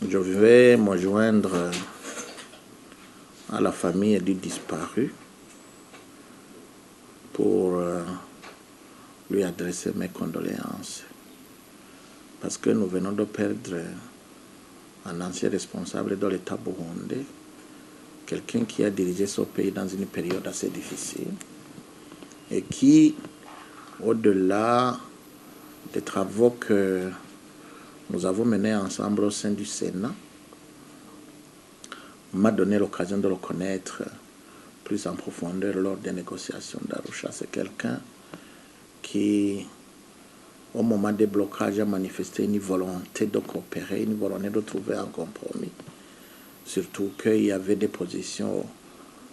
Je vais me joindre à la famille du disparu pour lui adresser mes condoléances. Parce que nous venons de perdre un ancien responsable de l'État burundais, quelqu'un qui a dirigé ce pays dans une période assez difficile et qui, au-delà des travaux que nous avons menés ensemble au sein du Sénat, m'a donné l'occasion de le connaître plus en profondeur lors des négociations d'Arusha. C'est quelqu'un qui, au moment des blocages, a manifesté une volonté de coopérer, une volonté de trouver un compromis. Surtout qu'il y avait des positions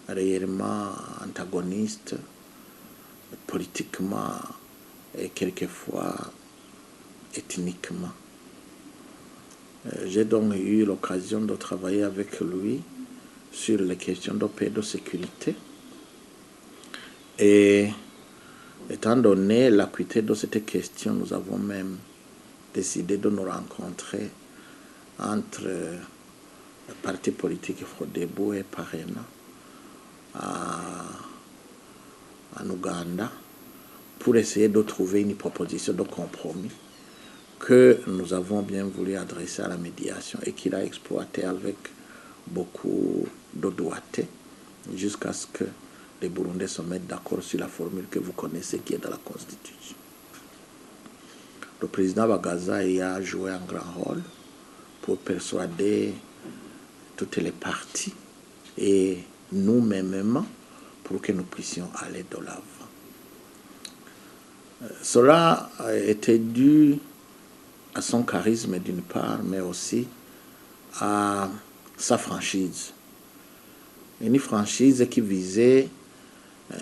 réellement antagonistes, politiquement et quelquefois ethniquement. J'ai donc eu l'occasion de travailler avec lui sur les questions de paix et de sécurité. Et étant donné l'acuité de cette question, nous avons même décidé de nous rencontrer entre le parti politique Frodebo et Parena en Ouganda pour essayer de trouver une proposition de compromis que nous avons bien voulu adresser à la médiation et qu'il a exploité avec beaucoup de doigté jusqu'à ce que les Burundais se mettent d'accord sur la formule que vous connaissez qui est dans la Constitution. Le président Bagaza y a joué un grand rôle pour persuader toutes les parties et nous-mêmes pour que nous puissions aller de l'avant. Cela a été dû à son charisme d'une part, mais aussi à sa franchise. Une franchise qui visait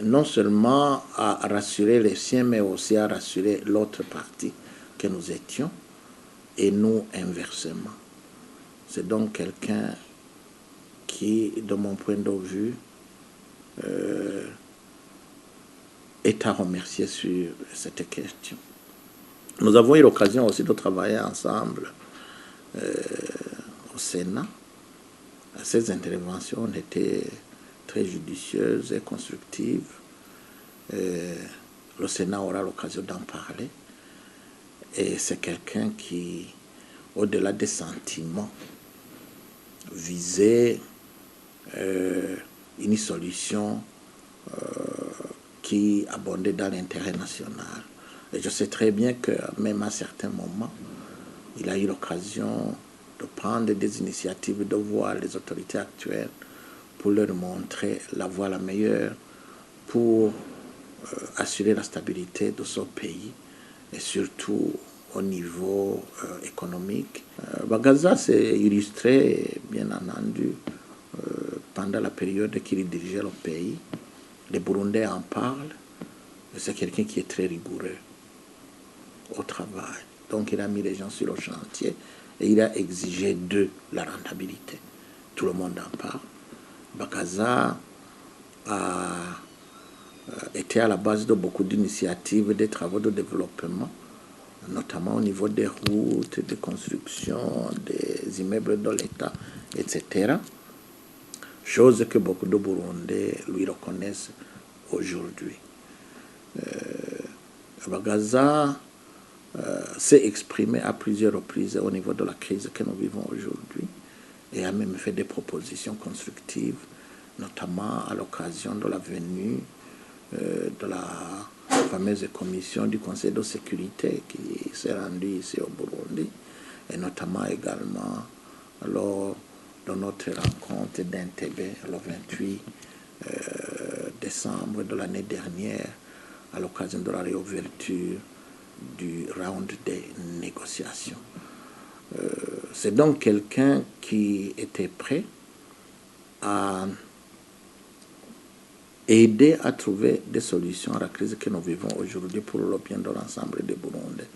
non seulement à rassurer les siens, mais aussi à rassurer l'autre partie que nous étions, et nous inversement. C'est donc quelqu'un qui, de mon point de vue, est à remercier sur cette question. Nous avons eu l'occasion aussi de travailler ensemble au Sénat. Ces interventions ont été très judicieuses et constructives. Le Sénat aura l'occasion d'en parler. Et c'est quelqu'un qui, au-delà des sentiments, visait une solution qui abondait dans l'intérêt national. Et je sais très bien que même à certains moments, il a eu l'occasion de prendre des initiatives, de voir les autorités actuelles pour leur montrer la voie la meilleure pour assurer la stabilité de ce pays et surtout au niveau économique. Bagaza s'est illustré, bien entendu, pendant la période qu'il dirigeait le pays. Les Burundais en parlent. C'est quelqu'un qui est très rigoureux au travail. Donc il a mis les gens sur le chantier et il a exigé d'eux la rentabilité. Tout le monde en parle. Bagaza a été à la base de beaucoup d'initiatives, des travaux de développement, notamment au niveau des routes, des constructions, des immeubles de l'État, etc. Chose que beaucoup de Burundais lui reconnaissent aujourd'hui. Bagaza s'est exprimé à plusieurs reprises au niveau de la crise que nous vivons aujourd'hui et a même fait des propositions constructives, notamment à l'occasion de la venue de la fameuse commission du Conseil de sécurité qui s'est rendue ici au Burundi, et notamment également lors de notre rencontre d'Entebbe le 28 décembre de l'année dernière, à l'occasion de la réouverture du round des négociations. C'est donc quelqu'un qui était prêt à aider à trouver des solutions à la crise que nous vivons aujourd'hui pour le bien de l'ensemble des Burundais.